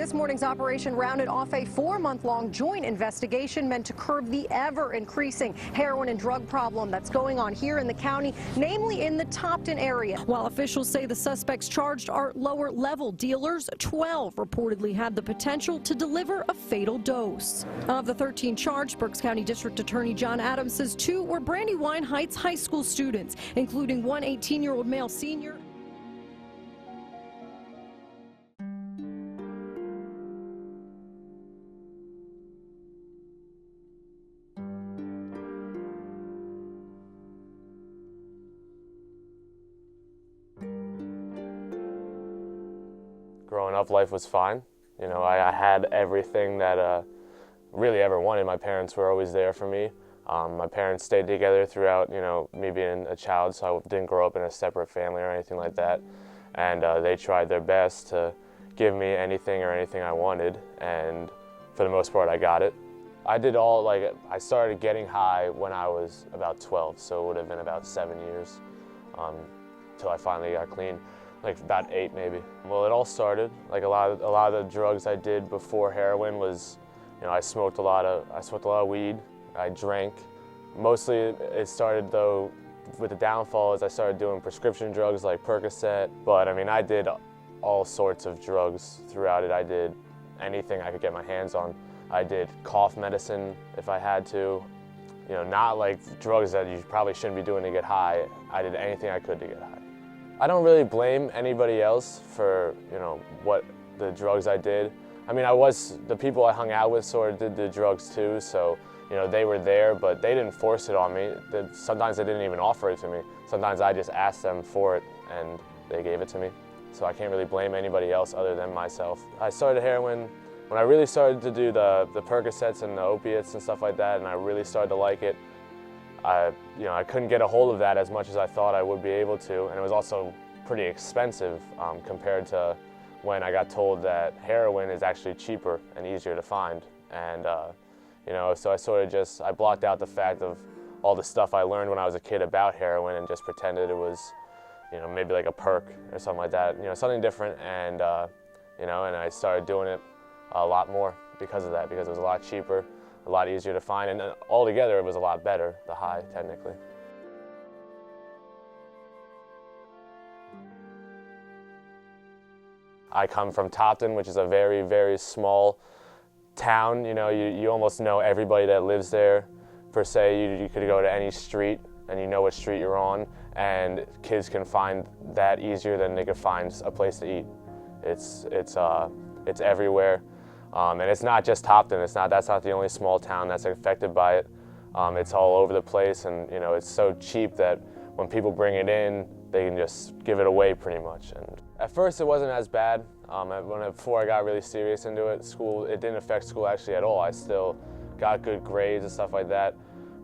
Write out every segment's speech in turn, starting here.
This morning's operation rounded off a 4-month-long joint investigation meant to curb the ever-increasing heroin and drug problem that's going on here in the county, namely in the Topton area. While officials say the suspects charged are lower-level dealers, 12 reportedly had the potential to deliver a fatal dose. Of the 13 charged, Berks County District Attorney John Adams says 2 were Brandywine Heights high school students, including one 18-year-old male senior. Growing up, life was fine. You know, I had everything that really ever wanted. My parents were always there for me. My parents stayed together throughout, you know, me being a child, so I didn't grow up in a separate family or anything like that. And they tried their best to give me anything I wanted, and for the most part, I got it. I did all, like, I started getting high when I was about 12, so it would have been about 7 years till I finally got clean. Like about 8 maybe. Well, it all started, like a lot of the drugs I did before heroin was, you know, I smoked a lot of weed, I drank. Mostly it started though with the downfall as I started doing prescription drugs like Percocet. But I mean, I did all sorts of drugs throughout it. I did anything I could get my hands on. I did cough medicine if I had to. You know, not like drugs that you probably shouldn't be doing to get high. I did anything I could to get high. I don't really blame anybody else for, you know, what the drugs I did. I mean, the people I hung out with sort of did the drugs too, so, you know, they were there, but they didn't force it on me. Sometimes they didn't even offer it to me. Sometimes I just asked them for it and they gave it to me. So I can't really blame anybody else other than myself. I started heroin when I really started to do the Percocets and the opiates and stuff like that, and I really started to like it. I couldn't get a hold of that as much as I thought I would be able to, and it was also pretty expensive compared to when I got told that heroin is actually cheaper and easier to find. And so I blocked out the fact of all the stuff I learned when I was a kid about heroin and just pretended it was, you know, maybe like a perk or something like that, you know, something different. And and I started doing it a lot more because of that, because it was a lot cheaper, a lot easier to find, and altogether it was a lot better, the high, technically. I come from Topton, which is a very, very small town. You know, you almost know everybody that lives there, per se. You could go to any street and you know what street you're on, and kids can find that easier than they could find a place to eat. It's everywhere. And it's not just Topton. That's not the only small town that's affected by it. It's all over the place, and you know, it's so cheap that when people bring it in, they can just give it away pretty much. And at first, it wasn't as bad. Before I got really serious into it, it didn't affect school actually at all. I still got good grades and stuff like that.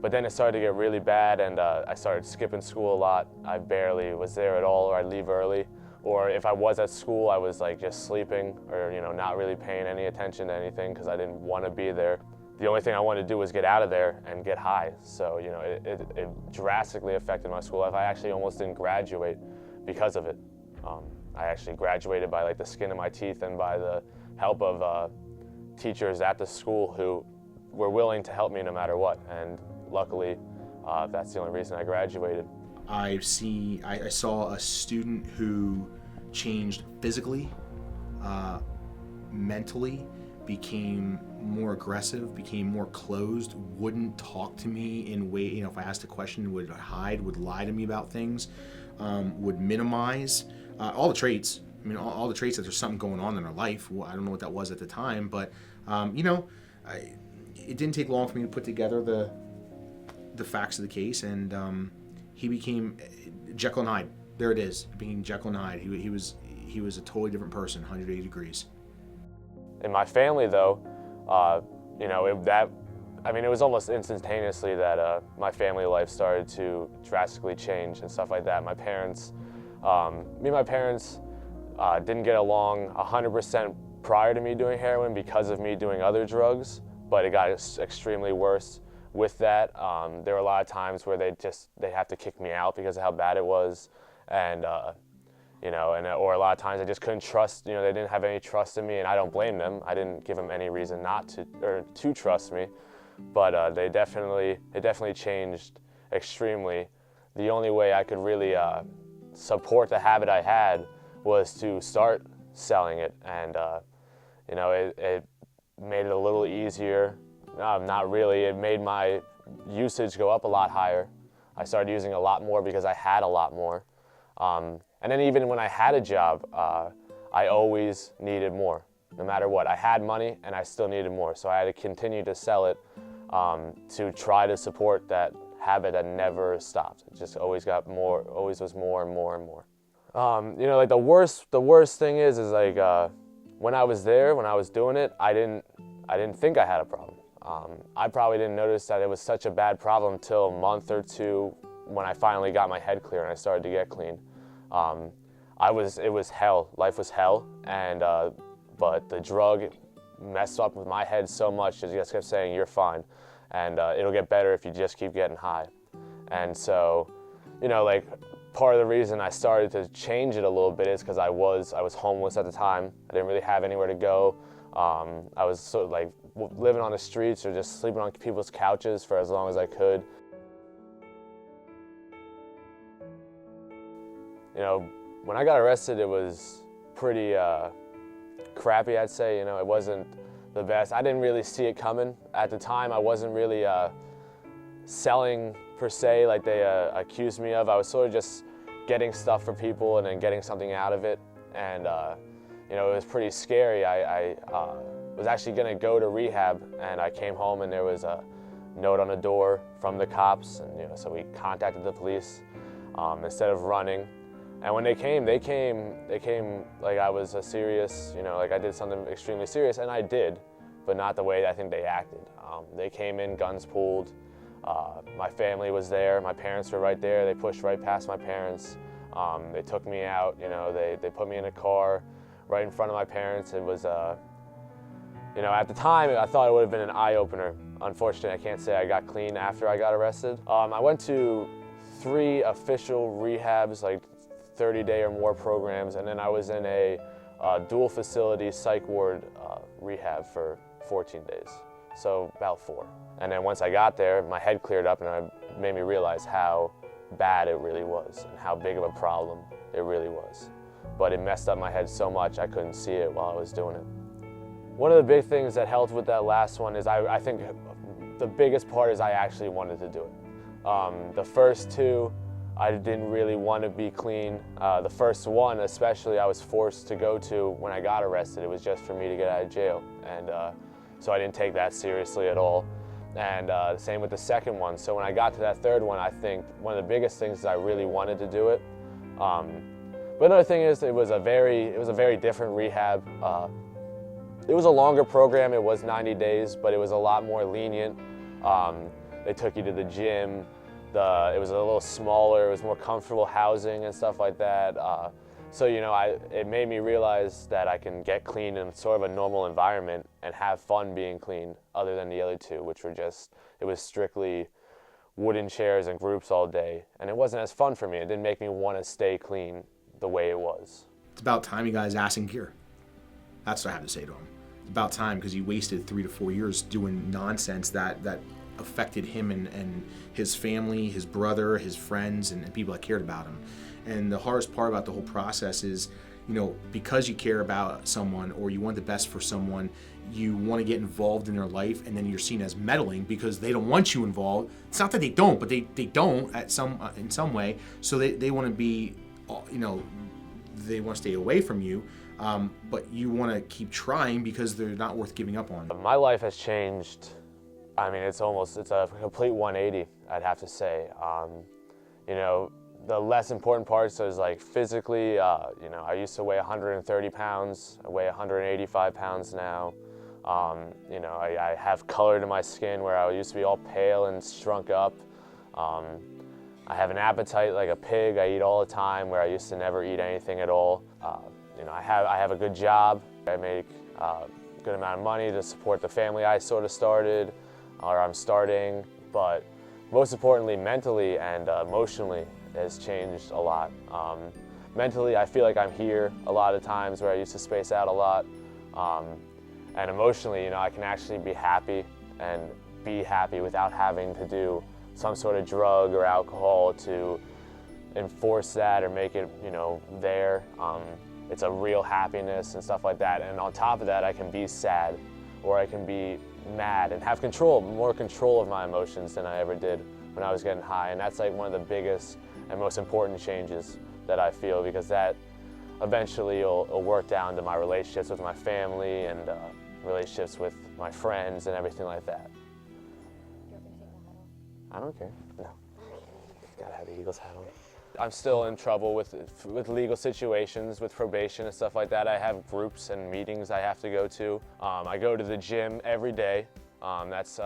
But then it started to get really bad, and I started skipping school a lot. I barely was there at all, or I'd leave early. Or if I was at school, I was like just sleeping, or you know, not really paying any attention to anything because I didn't want to be there. The only thing I wanted to do was get out of there and get high. So you know, it drastically affected my school life. I actually almost didn't graduate because of it. I actually graduated by like the skin of my teeth and by the help of teachers at the school who were willing to help me no matter what. And luckily, that's the only reason I graduated. I saw a student who changed physically, mentally, became more aggressive, became more closed, wouldn't talk to me in way, you know, if I asked a question, would hide, would lie to me about things, would minimize, all the traits. I mean, all the traits that there's something going on in our life. Well, I don't know what that was at the time, but it didn't take long for me to put together the facts of the case, and he became Jekyll and Hyde. There it is, being Jekyll and Hyde. He was a totally different person, 180 degrees. In my family, though, it was almost instantaneously that my family life started to drastically change and stuff like that. My parents, didn't get along 100% prior to me doing heroin because of me doing other drugs, but it got extremely worse with that. There were a lot of times where they have to kick me out because of how bad it was, and you know, or a lot of times I just couldn't trust, you know, they didn't have any trust in me, and I don't blame them. I didn't give them any reason not to, or to trust me, but it definitely changed extremely. The only way I could really support the habit I had was to start selling it, and you know, it made it a little easier. Not really, it made my usage go up a lot higher. I started using a lot more because I had a lot more. And then even when I had a job, I always needed more, no matter what. I had money and I still needed more, so I had to continue to sell it to try to support that habit that never stopped. It just always got more, always was more and more and more. You know, like the worst thing is like when I was there, when I was doing it, I didn't think I had a problem. I probably didn't notice that it was such a bad problem till a month or two when I finally got my head clear and I started to get clean. It was hell. Life was hell, and but the drug messed up with my head so much that it just kept saying, "You're fine, and it'll get better if you just keep getting high." And so, you know, like part of the reason I started to change it a little bit is because I was homeless at the time. I didn't really have anywhere to go. I was sort of like living on the streets or just sleeping on people's couches for as long as I could. You know, when I got arrested, it was pretty crappy, I'd say. You know, it wasn't the best. I didn't really see it coming. At the time, I wasn't really selling per se like they accused me of. I was sort of just getting stuff for people and then getting something out of it. And, you know, it was pretty scary. I was actually gonna go to rehab, and I came home and there was a note on the door from the cops. And, you know, so we contacted the police instead of running. And when they came like I was a serious, you know, like I did something extremely serious, and I did, but not the way I think they acted. They came in, guns pulled. My family was there. My parents were right there. They pushed right past my parents. They took me out, you know, they put me in a car right in front of my parents. It was, you know, at the time, I thought it would have been an eye-opener. Unfortunately, I can't say I got clean after I got arrested. I went to 3 official rehabs, like 30-day or more programs, and then I was in a dual facility psych ward rehab for 14 days, so about 4. And then once I got there, my head cleared up, and it made me realize how bad it really was and how big of a problem it really was. But it messed up my head so much I couldn't see it while I was doing it. One of the big things that helped with that last one is I think the biggest part is I actually wanted to do it. The first 2, I didn't really want to be clean. The first one, especially, I was forced to go to when I got arrested. It was just for me to get out of jail. And so I didn't take that seriously at all. And same with the second one. So when I got to that third one, I think one of the biggest things is I really wanted to do it. But another thing is it was a very different rehab. It was a longer program. It was 90 days, but it was a lot more lenient. They took you to the gym. It was a little smaller, it was more comfortable housing and stuff like that. So, you know, it made me realize that I can get clean in sort of a normal environment and have fun being clean, other than the other 2, which were just, it was strictly wooden chairs and groups all day. And it wasn't as fun for me. It didn't make me want to stay clean the way it was. It's about time you guys ass in gear. That's what I have to say to him. It's about time, because he wasted 3 to 4 years doing nonsense that affected him and his family, his brother, his friends, and people that cared about him. And the hardest part about the whole process is, you know, because you care about someone or you want the best for someone, you want to get involved in their life, and then you're seen as meddling because they don't want you involved. It's not that they don't, but they don't in some way. So they want to be, you know, they want to stay away from you, but you want to keep trying because they're not worth giving up on. My life has changed. I mean, it's a complete 180, I'd have to say. You know, the less important parts is like physically, you know, I used to weigh 130 pounds. I weigh 185 pounds now. You know, I have color to my skin where I used to be all pale and shrunk up. I have an appetite like a pig. I eat all the time where I used to never eat anything at all. You know, I have a good job. I make a good amount of money to support the family I sort of started, or I'm starting, but most importantly, mentally and emotionally, has changed a lot. mentally, I feel like I'm here a lot of times where I used to space out a lot. And emotionally, you know, I can actually be happy and be happy without having to do some sort of drug or alcohol to enforce that or make it, you know, there. It's a real happiness and stuff like that. And on top of that, I can be sad or I can be mad and have more control of my emotions than I ever did when I was getting high. And that's like one of the biggest and most important changes that I feel, because that eventually will work down to my relationships with my family and relationships with my friends and everything like that. I don't care. No. Gotta have the Eagles hat on. I'm still in trouble with legal situations, with probation and stuff like that. I have groups and meetings I have to go to. I go to the gym every day. That's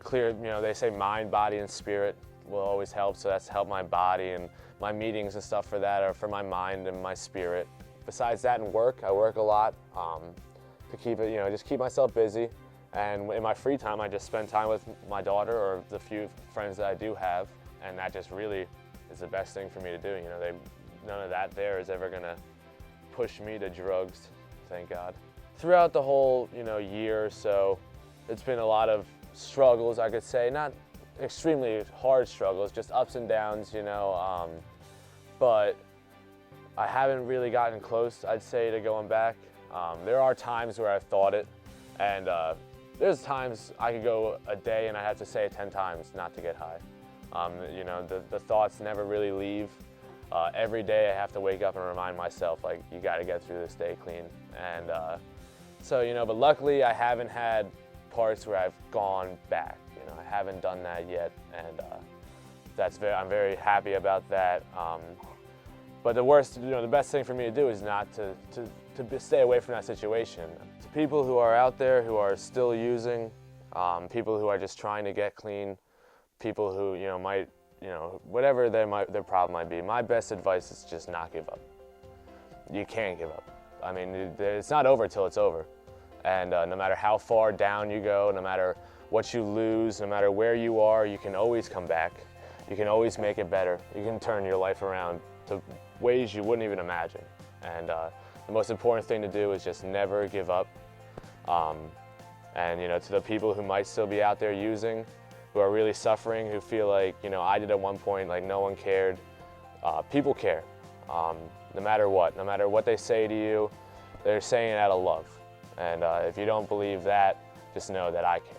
clear, you know, they say mind, body, and spirit will always help, so that's help my body, and my meetings and stuff for that are for my mind and my spirit. Besides that, and work, I work a lot to keep it, you know, just keep myself busy. And in my free time, I just spend time with my daughter or the few friends that I do have, and that just really is the best thing for me to do. You know, none of that there is ever gonna push me to drugs, thank God. Throughout the whole, you know, year or so, it's been a lot of struggles, I could say, not extremely hard struggles, just ups and downs, you know, but I haven't really gotten close, I'd say, to going back. There are times where I've thought it, and there's times I could go a day and I have to say it 10 times not to get high. You know, the thoughts never really leave. Every day I have to wake up and remind myself, like, you gotta get through this day clean. And so, you know, but luckily I haven't had parts where I've gone back. You know, I haven't done that yet, and I'm very happy about that. But the worst, you know, the best thing for me to do is not to stay away from that situation. To people who are out there who are still using, people who are just trying to get clean, people who, you know, might, you know, whatever their problem might be, my best advice is just not give up. You can't give up. I mean, it's not over till it's over. And no matter how far down you go, no matter what you lose, no matter where you are, you can always come back. You can always make it better. You can turn your life around to ways you wouldn't even imagine. And the most important thing to do is just never give up. And, you know, to the people who might still be out there using, who are really suffering, who feel like, you know, I did at one point, like no one cared. People care, no matter what they say to you, they're saying it out of love. And if you don't believe that, just know that I care.